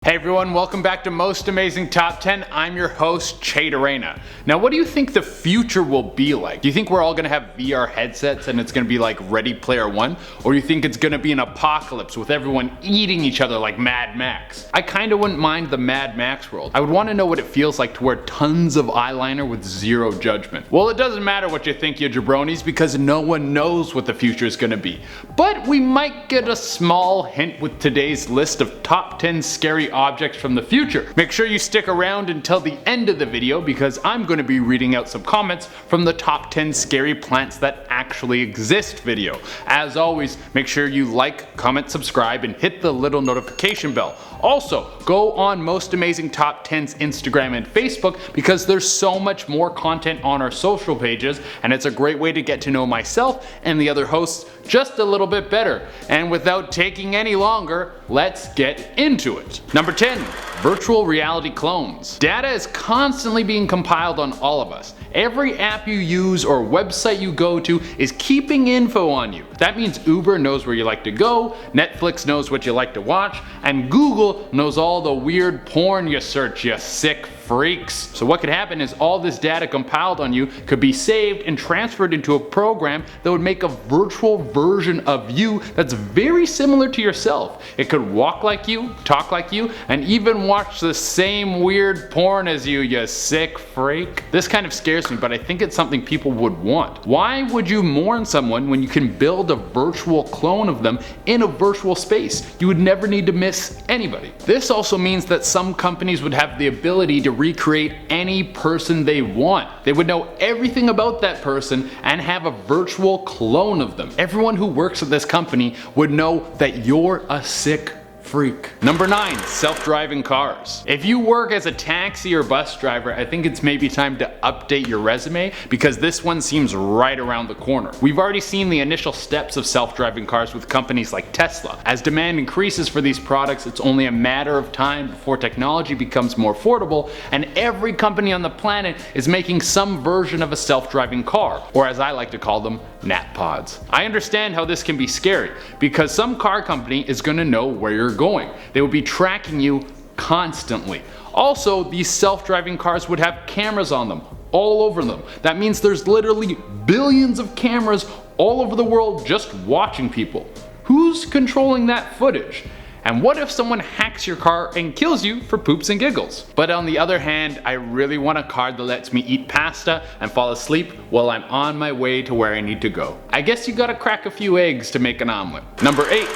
Hey everyone, welcome back to Most Amazing Top 10. I'm your host, Chade Arena. Now, what do you think the future will be like? Do you think we're all gonna have VR headsets and it's gonna be like Ready Player One? Or do you think it's gonna be an apocalypse with everyone eating each other like Mad Max? I kinda wouldn't mind the Mad Max world. I would wanna know what it feels like to wear tons of eyeliner with zero judgment. Well, it doesn't matter what you think, you jabronis, because no one knows what the future is gonna be. But we might get a small hint with today's list of top 10 scary objects from the future. Make sure you stick around until the end of the video because I'm going to be reading out some comments from the top 10 scary plants that actually exist video. As always, make sure you like, comment, subscribe, and hit the little notification bell. Also, go on Most Amazing Top 10's Instagram and Facebook because there's so much more content on our social pages and it's a great way to get to know myself and the other hosts just a little bit better. And without taking any longer, let's get into it. Number 10. Virtual reality clones. Data is constantly being compiled on all of us. Every app you use or website you go to is keeping info on you. That means Uber knows where you like to go, Netflix knows what you like to watch, and Google knows all the weird porn you search, you sick freaks. So what could happen is all this data compiled on you could be saved and transferred into a program that would make a virtual version of you that's very similar to yourself. It could walk like you, talk like you, and even watch the same weird porn as you, you sick freak. This kind of scares me, but I think it's something people would want. Why would you mourn someone when you can build a virtual clone of them in a virtual space? You would never need to miss anybody. This also means that some companies would have the ability to recreate any person they want. They would know everything about that person and have a virtual clone of them. Everyone who works at this company would know that you're a sick freak. Number 9. Self-driving cars. If you work as a taxi or bus driver, I think it's maybe time to update your resume because this one seems right around the corner. We've already seen the initial steps of self-driving cars with companies like Tesla. As demand increases for these products, it's only a matter of time before technology becomes more affordable and every company on the planet is making some version of a self-driving car, or as I like to call them, nap pods. I understand how this can be scary because some car company is going to know where you're going. They will be tracking you constantly. Also, these self-driving cars would have cameras on them, all over them. That means there's literally billions of cameras all over the world just watching people. Who's controlling that footage? And what if someone hacks your car and kills you for poops and giggles? But on the other hand, I really want a car that lets me eat pasta and fall asleep while I'm on my way to where I need to go. I guess you gotta crack a few eggs to make an omelet. Number 8.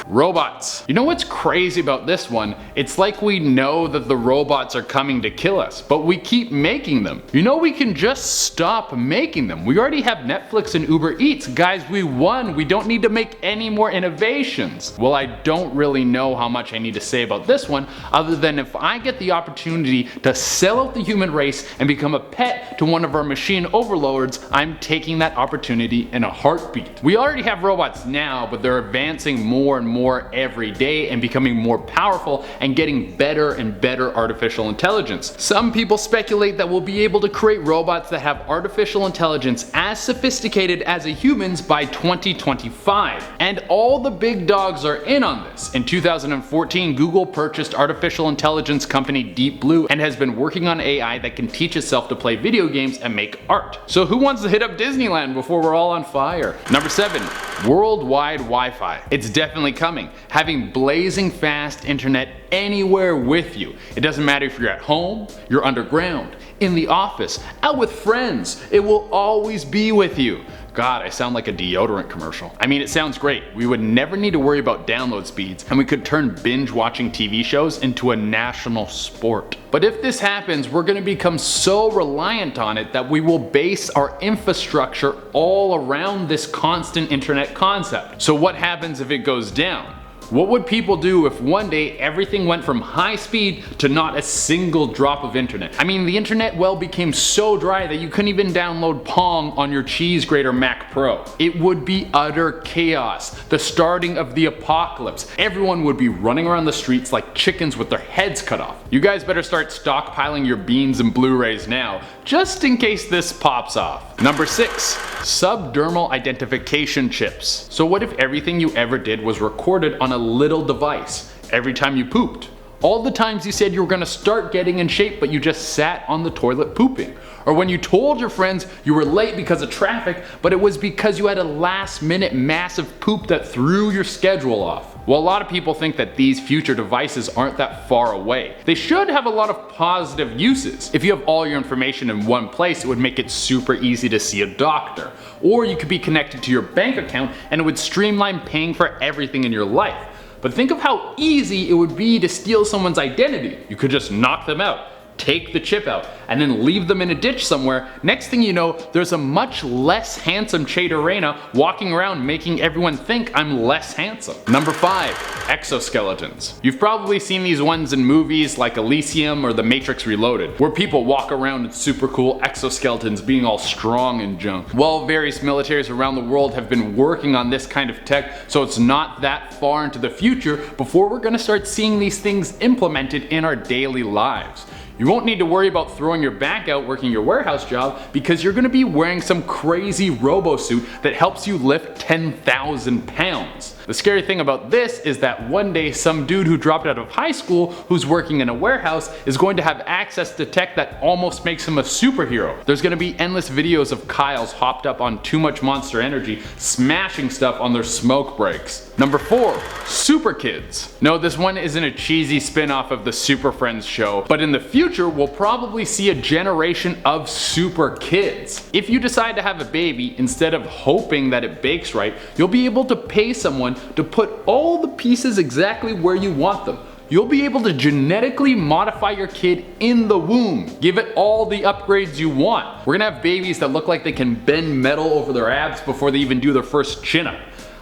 Robots. You know what's crazy about this one? It's like we know that the robots are coming to kill us, but we keep making them. You know, we can just stop making them. We already have Netflix and Uber Eats. Guys, we won. We don't need to make any more innovations. Well, I don't really know how much I need to say about this one, other than if I get the opportunity to sell out the human race and become a pet to one of our machine overlords, I'm taking that opportunity in a heartbeat. We already have robots now, but they're advancing more and more every day and becoming more powerful and getting better and better artificial intelligence. Some people speculate that we'll be able to create robots that have artificial intelligence as sophisticated as a human's by 2025. And all the big dogs are in on this. In 2014, Google purchased artificial intelligence company Deep Blue and has been working on AI that can teach itself to play video games and make art. So who wants to hit up Disneyland before we're all on fire? Number 7. Worldwide Wi-Fi. It's definitely coming. Having blazing fast internet anywhere with you. It doesn't matter if you're at home, you're underground, in the office, out with friends. It will always be with you. God, I sound like a deodorant commercial. I mean, it sounds great. We would never need to worry about download speeds, and we could turn binge watching TV shows into a national sport. But if this happens, we're gonna become so reliant on it that we will base our infrastructure all around this constant internet concept. So what happens if it goes down? What would people do if one day everything went from high speed to not a single drop of internet? I mean, the internet well became so dry that you couldn't even download Pong on your cheese grater Mac Pro. It would be utter chaos, the starting of the apocalypse. Everyone would be running around the streets like chickens with their heads cut off. You guys better start stockpiling your beans and Blu-rays now, just in case this pops off. Number 6. Subdermal identification chips. So what if everything you ever did was recorded on a little device? Every time you pooped, All the times you said you were gonna start getting in shape but you just sat on the toilet pooping. Or when you told your friends you were late because of traffic, but it was because you had a last minute massive poop that threw your schedule off. Well, a lot of people think that these future devices aren't that far away. They should have a lot of positive uses. If you have all your information in one place, it would make it super easy to see a doctor. Or you could be connected to your bank account and it would streamline paying for everything in your life. But think of how easy it would be to steal someone's identity. You could just knock them out, take the chip out, and then leave them in a ditch somewhere. Next thing you know, there's a much less handsome Chayda Reyna walking around making everyone think I'm less handsome. Number 5, exoskeletons. You've probably seen these ones in movies like Elysium or The Matrix Reloaded, where people walk around in super cool exoskeletons being all strong and junk. Well, various militaries around the world have been working on this kind of tech, so it's not that far into the future before we're gonna start seeing these things implemented in our daily lives. You won't need to worry about throwing your back out working your warehouse job because you're gonna be wearing some crazy robo suit that helps you lift 10,000 pounds. The scary thing about this is that one day some dude who dropped out of high school who's working in a warehouse is going to have access to tech that almost makes him a superhero. There's gonna be endless videos of Kyles hopped up on too much Monster Energy smashing stuff on their smoke breaks. Number 4, Super Kids. No, this one isn't a cheesy spin-off of the Super Friends show, but in the future we'll probably see a generation of super kids. If you decide to have a baby, instead of hoping that it bakes right, you'll be able to pay someone to put all the pieces exactly where you want them. You'll be able to genetically modify your kid in the womb. Give it all the upgrades you want. We're gonna have babies that look like they can bend metal over their abs before they even do their first chin-up.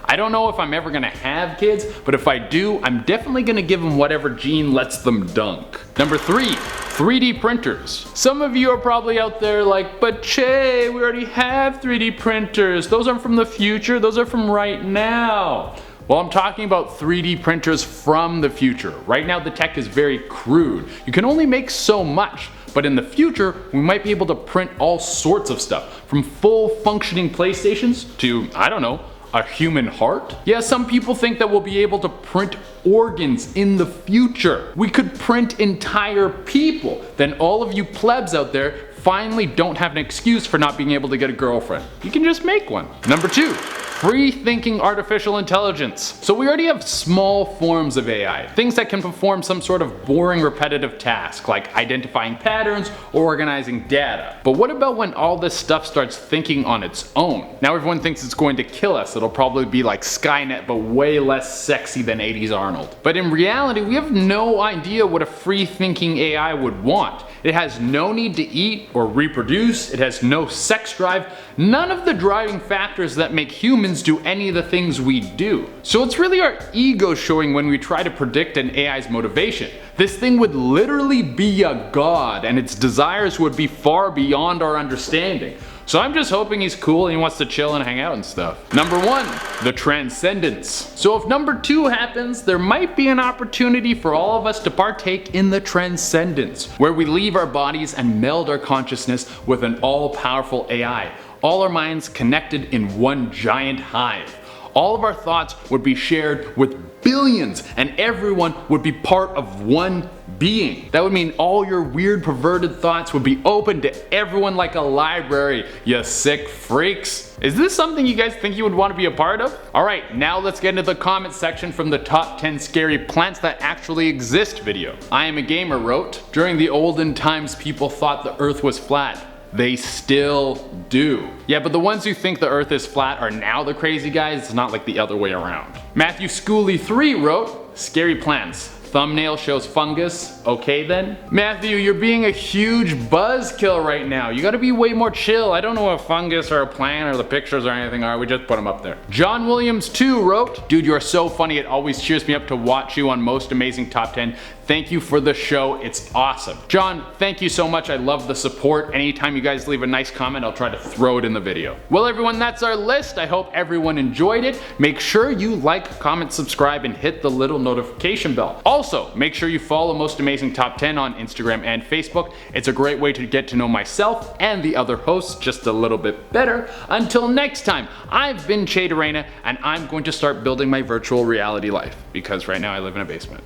I don't know if I'm ever gonna have kids, but if I do, I'm definitely gonna give them whatever gene lets them dunk. Number 3, 3D printers. Some of you are probably out there like, but Che, we already have 3D printers. Those aren't from the future, those are from right now. Well, I'm talking about 3D printers from the future. Right now the tech is very crude. You can only make so much. But in the future, we might be able to print all sorts of stuff. From full functioning PlayStations to, I don't know, a human heart? Yeah, some people think that we'll be able to print organs in the future. We could print entire people. Then all of you plebs out there finally don't have an excuse for not being able to get a girlfriend. You can just make one. Number 2, free thinking artificial intelligence. So we already have small forms of AI, things that can perform some sort of boring repetitive task like identifying patterns or organizing data. But what about when all this stuff starts thinking on its own? Now everyone thinks it's going to kill us. It'll probably be like Skynet but way less sexy than 80s Arnold. But in reality, we have no idea what a free thinking AI would want. It has no need to eat or reproduce, it has no sex drive, none of the driving factors that make humans do any of the things we do. So it's really our ego showing when we try to predict an AI's motivation. This thing would literally be a god and its desires would be far beyond our understanding. So I'm just hoping he's cool and he wants to chill and hang out and stuff. Number 1, the transcendence. So if number 2 happens, there might be an opportunity for all of us to partake in the transcendence, where we leave our bodies and meld our consciousness with an all-powerful AI. All our minds connected in one giant hive. All of our thoughts would be shared with billions and everyone would be part of one being. That would mean all your weird perverted thoughts would be open to everyone like a library, you sick freaks. Is this something you guys think you would want to be a part of? Alright, now let's get into the comment section from the top 10 scary plants that actually exist video. I Am a Gamer wrote, during the olden times people thought the earth was flat. They still do. Yeah, but the ones who think the earth is flat are now the crazy guys, it's not like the other way around. Matthew Schooley 3 wrote, scary plants. Thumbnail shows fungus. Okay then. Matthew, you're being a huge buzzkill right now. You gotta be way more chill. I don't know what fungus or a plant or the pictures or anything are. We just put them up there. John Williams 2 wrote, dude, you are so funny. It always cheers me up to watch you on Most Amazing Top 10. Thank you for the show. It's awesome. John, thank you so much. I love the support. Anytime you guys leave a nice comment, I'll try to throw it in the video. Well, everyone, that's our list. I hope everyone enjoyed it. Make sure you like, comment, subscribe, and hit the little notification bell. Also, make sure you follow Most Amazing Top 10 on Instagram and Facebook. It's a great way to get to know myself and the other hosts just a little bit better. Until next time, I've been Chayda Reyna, and I'm going to start building my virtual reality life because right now I live in a basement.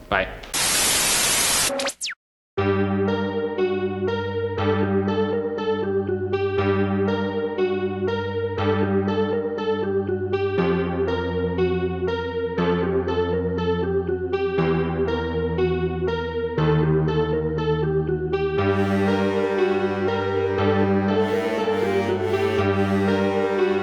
Bye.